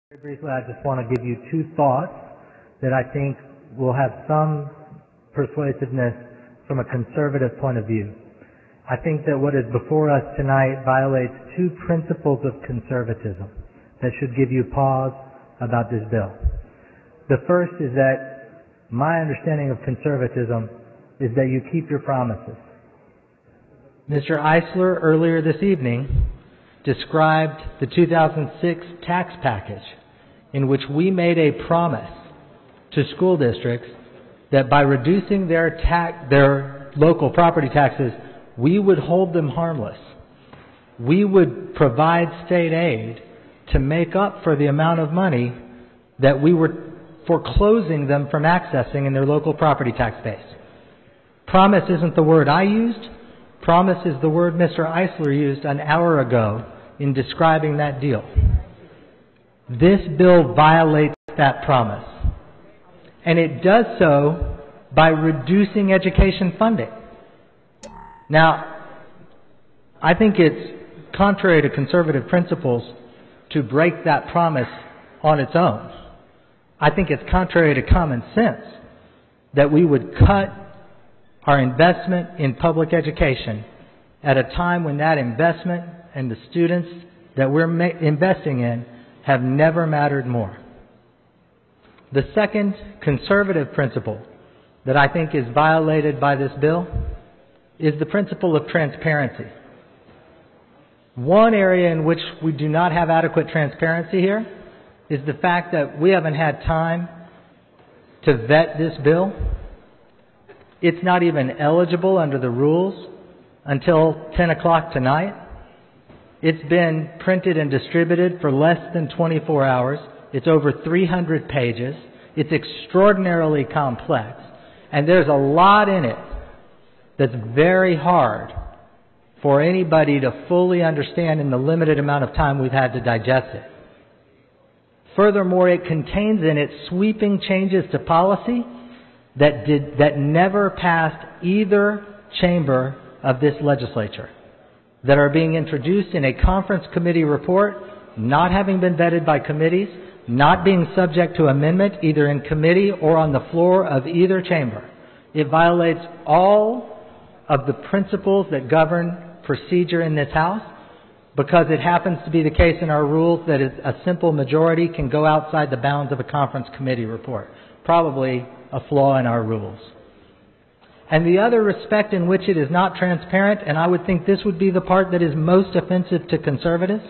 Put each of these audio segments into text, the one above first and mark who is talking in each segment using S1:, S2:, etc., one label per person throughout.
S1: Very briefly, I just want to give you two thoughts that I think will have some persuasiveness from a conservative point of view. I think that what is before us tonight violates two principles of conservatism that should give you pause about this bill. The first is that my understanding of conservatism is that you keep your promises. Mr. Eisler earlier this evening described the 2006 tax package in which we made a promise to school districts that by reducing their local property taxes, we would hold them harmless. We would provide state aid to make up for the amount of money that we were foreclosing them from accessing in their local property tax base. Promise isn't the word I used. Promise is the word Mr. Eisler used an hour ago in describing that deal. This bill violates that promise. And it does so by reducing education funding. Now, I think it's contrary to conservative principles to break that promise on its own. I think it's contrary to common sense that we would cut our investment in public education at a time when that investment and the students that we're investing in have never mattered more. The second conservative principle that I think is violated by this bill is the principle of transparency. One area in which we do not have adequate transparency here is the fact that we haven't had time to vet this bill. It's not even eligible under the rules until 10 o'clock tonight. It's been printed and distributed for less than 24 hours. It's over 300 pages. It's extraordinarily complex. And there's a lot in it that's very hard for anybody to fully understand in the limited amount of time we've had to digest it. Furthermore, it contains in it sweeping changes to policy that never passed either chamber of this legislature, that are being introduced in a conference committee report, not having been vetted by committees, not being subject to amendment either in committee or on the floor of either chamber. It violates all of the principles that govern procedure in this House, because it happens to be the case in our rules that a simple majority can go outside the bounds of a conference committee report. Probably a flaw in our rules. And the other respect in which it is not transparent, and I would think this would be the part that is most offensive to conservatives,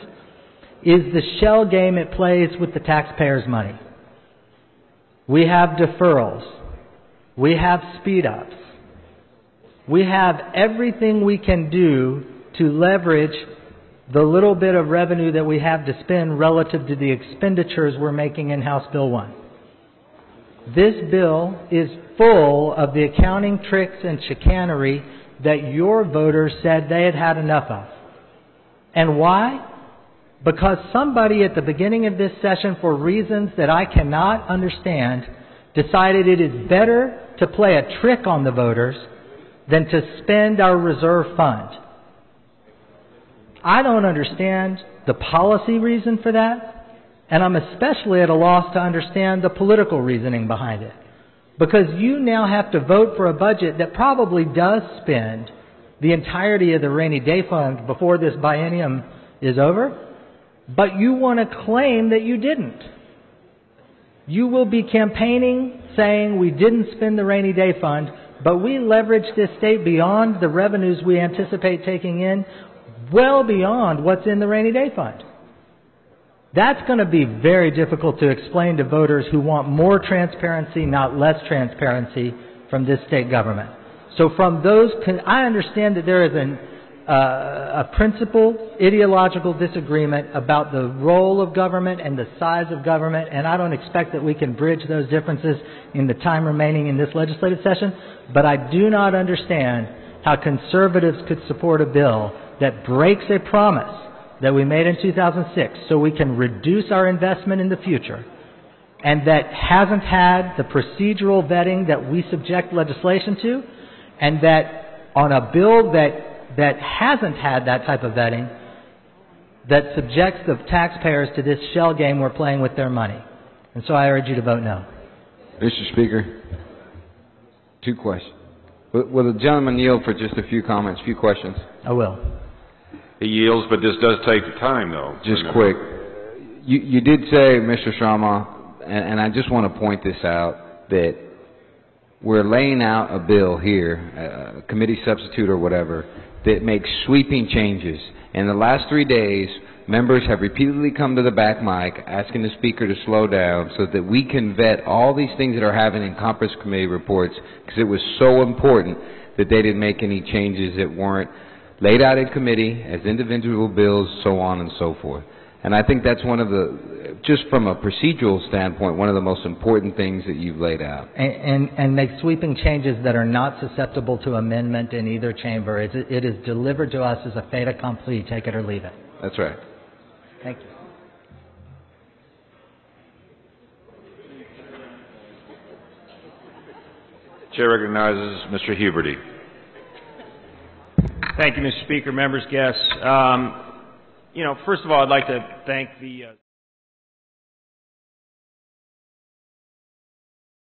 S1: is the shell game it plays with the taxpayers' money. We have deferrals. We have speed-ups. We have everything we can do to leverage the little bit of revenue that we have to spend relative to the expenditures we're making in House Bill 1. This bill is full of the accounting tricks and chicanery that your voters said they had had enough of. And why? Because somebody at the beginning of this session, for reasons that I cannot understand, decided it is better to play a trick on the voters than to spend our reserve fund. I don't understand the policy reason for that. And I'm especially at a loss to understand the political reasoning behind it. Because you now have to vote for a budget that probably does spend the entirety of the rainy day fund before this biennium is over, but you want to claim that you didn't. You will be campaigning saying we didn't spend the rainy day fund, but we leveraged this state beyond the revenues we anticipate taking in, well beyond what's in the rainy day fund. That's going to be very difficult to explain to voters who want more transparency, not less transparency, from this state government. So from those, I understand that there is a principled ideological disagreement about the role of government and the size of government, and I don't expect that we can bridge those differences in the time remaining in this legislative session, but I do not understand how conservatives could support a bill that breaks a promise that we made in 2006 so we can reduce our investment in the future, and that hasn't had the procedural vetting that we subject legislation to, and that on a bill that hasn't had that type of vetting, that subjects the taxpayers to this shell game we're playing with their money. And so I urge you to vote no.
S2: Mr. Speaker, 2 questions. Will the gentleman yield for just a few comments, few questions?
S1: I will.
S3: He yields, but this does take time, though.
S2: Just quick. You did say, Mr. Strama, and I just want to point this out, that we're laying out a bill here, a committee substitute or whatever, that makes sweeping changes. In the last 3 days, members have repeatedly come to the back mic asking the Speaker to slow down so that we can vet all these things that are happening in conference committee reports, because it was so important that they didn't make any changes that weren't laid out in committee as individual bills, so on and so forth. And I think that's one of the, just from a procedural standpoint, one of the most important things that you've laid out.
S1: And make sweeping changes that are not susceptible to amendment in either chamber. It is delivered to us as a fait accompli, take it or leave it.
S2: That's right.
S1: Thank you.
S3: Chair recognizes Mr. Huberty.
S4: Thank you, Mr. Speaker, members, guests. First of all, I'd like to thank the